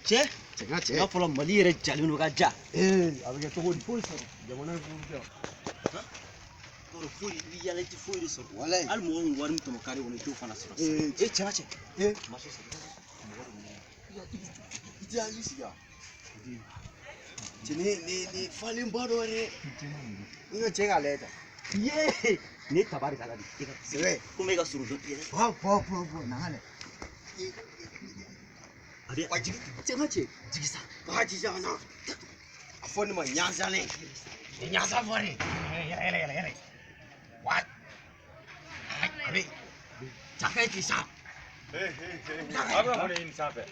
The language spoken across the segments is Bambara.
Cɛ n'a fɔra Mali yɛrɛ jalen don ka ja. A bɛ kɛ cogo di foyi sɔrɔ jamana in kɔnɔ tɛ foyi i bɛ yala i tɛ foyi de sɔrɔ. Walayi hali mɔgɔ min wari min tɔmɔ kare kɔnɔ i t'o fana sɔrɔ. Cɛ ma cɛ. Maso sɔrɔ. I tɛ hakili sigi wa? Cɛ ni falenba dɔ yɛrɛ. N ka cɛ k'a lajɛ tan. Yee ne tabari kala de. Sɛbɛ. Komi e ka surun dɔ tigɛ. Bɔ na hali. Wa jigi cɛ ma cɛ jigi sa. Ka jigi sa na. A fɔ ne ma ɲansalen. Ɲansa fɔ ne. Yɛrɛ. Wa. A bɛ. Jaka ti sa. A bɛ mun ɲini sanfɛ?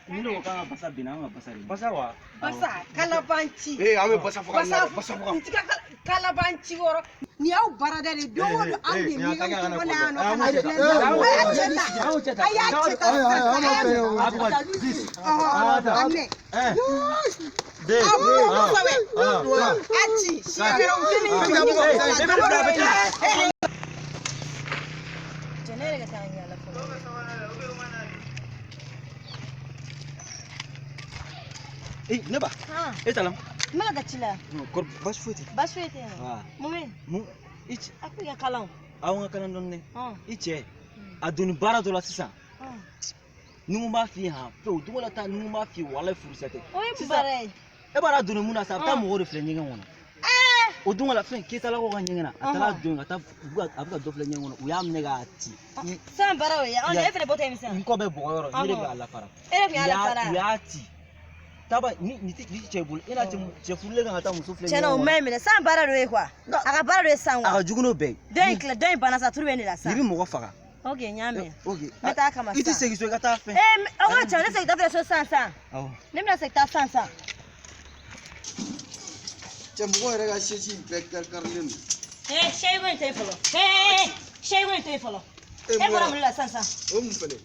Ni ne ko k'an ka basa bin an ka basa de. Basa wa? Basa kalabanci. An bɛ basa faga. Basa faga. Kalabanci wɔrɔ. Ni y'aw baarada de don o don anw de mi ka yan nɔ ka na Aw a y'a cɛ ta a ci siya wɛrɛ u tɛ ne jɛnɛ yɛrɛ ka taa yala fɔlɔ. Ne ba. E talam. N bɛna taa ci la. Kɔrɔ basi foyi tɛ. Baasi foyi tɛ yen. Mun I cɛ. a ko i ka kalan. Aw ka kalan dɔɔni dɛ. I cɛ a donni baara dɔ la sisan. Ni n b'a f'i ye han pewu don dɔ la ta ni n b'a f'i ye walayi furusɛ tɛ. O ye mun baara ye? E b'a dɔn mun na sa a bɛ taa mɔgɔw de filɛ ɲɛgɛn kɔnɔ. O don la fɛn Ketalakaw ka ɲɛgɛn na a taara don ka taa a bɛ ka dɔ filɛ ɲɛgɛn kɔnɔ u y'a minɛ k'a ci. San baara o ye e fɛnɛ bɔ tɛ min sisan. N kɔ bɛ bɔgɔ yɔrɔ ne de bɛ a lafara. E de tun y'a lafara. U y'a ci. Taba ni cɛ bolo e n'a cɛ furulen kan ka taa muso filɛ ɲɛgɛn kɔnɔ. Tiɲɛna o maɲi minɛ san baara dɔ ye quoi. A ka baara dɔ ye san wa. A ka jugu n'o bɛɛ ye. Dɔ in banna sa turu bɛ ne la sa. I bɛ mɔgɔ faga. Ok n y'a mɛn. Ok n bɛ taa kama sisan. I tɛ segin so i ka taa fɛn. Aw ka ca ne segin taa fɛ so sisan. Awɔ. Ne bɛna segin taa sisan. Cɛ mɔgɔ yɛrɛ ka sɛsi bɛɛ karilen don. Sɛyi ko in to yen fɔlɔ. Sɛyi ko in to yen fɔlɔ. E bɔra mun de la sisan. O mun fɛnɛ.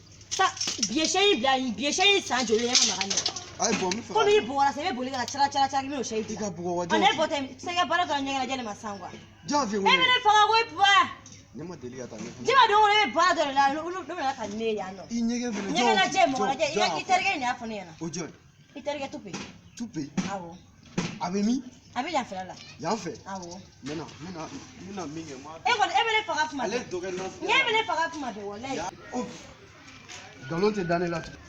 Bi ye sɛyi bila yen bi ye sɛyi san joli ye ne ma maga ɲɛ. Ayi bɔn n bɛ fɛ. Komi i bɔra sa i bɛ boli ka na cara i bɛ n'o sɛyi I bila. ka bugɔ wa jɔn. Ne bɔ tɛ se ka baara dɔ ɲɛgɛn lajɛ ne ma san quoi. Jɔn fɛ E bɛ ne faga ko i papa. Ne ma deli ka taa ne. Jima don o don e bɛ baara dɔ de la olu bɛna ka ne yan nɔ. I ɲɛgɛn fɛnɛ jɔn. Ɲɛgɛn lajɛ mɔgɔ lajɛ i terikɛ in de y'a fɔ ne ɲɛna. O jɔn. I terikɛ Tupe. Tupe. Awɔ. A bɛ min? A bɛ yanfɛla la. Yan fɛ. Awɔ. N bɛna min kɛ n b'a. E kɔni e bɛ ne faga kuma bɛɛ. Ale dɔgɔ na. Ɲɛ bɛ ne faga kuma bɛɛ walayi. Nkalon tɛ da ne la tugun.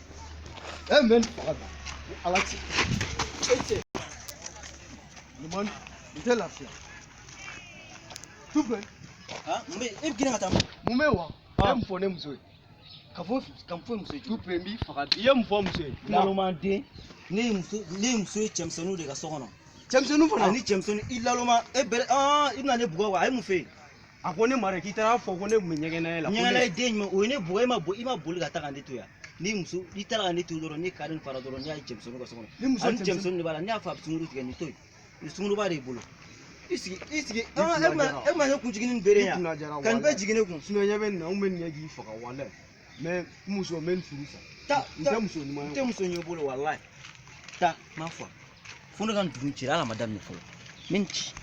E bɛ nin faga da. Ala cɛ. E cɛ. Ɲuman n tɛ lafiya. Tupe. Mun bɛ e bɛ girin ka taa mun? Mun bɛ wa? E mun fɔ ne muso ye? Ka fɔ muso ye. Tupe n b'i faga. I ye mun fɔ muso ye? Lalomanden ne ye muso ye cɛmisɛnninw de ka so kɔnɔ. Cɛmisɛnninw fana. Ani cɛmisɛnnin i laloma e bɛ i bɛna ne bugɔ wa a ye mun fɛ yen? A ko ne ma dɛ k'i taara fɔ ko ne tun bɛ ɲɛgɛnɛ la. Ɲɛgɛnɛ ye den jumɛn o ye ne bugɔ i ma boli ka taa ka ne to yan. N'i taara ka ne to dɔrɔn ne kari fara dɔrɔn ne y'a ye cɛmisɛnninw ka so kɔnɔ. Ani cɛmisɛnnin de b'a la ne y'a fɔ a bɛ sunkuru tigɛ nin to yen. Ni sunkuru b'a de bolo. I sigi e bɛna ne kun jigin ni bere yan. Ka nin bɛɛ jigin ne kun. Sinon ɲɛ bɛ nin na n bɛ nin ɲɛ k'i faga walayi. Mais muso n bɛ nin furu sa. N tɛ muso ɲuman ye. N tɛ muso ɲɛ bolo walayi. Taa n m'a fɔ fo ne ka n dugu ci ala ma daminɛ fɔlɔ. N bɛ n ci.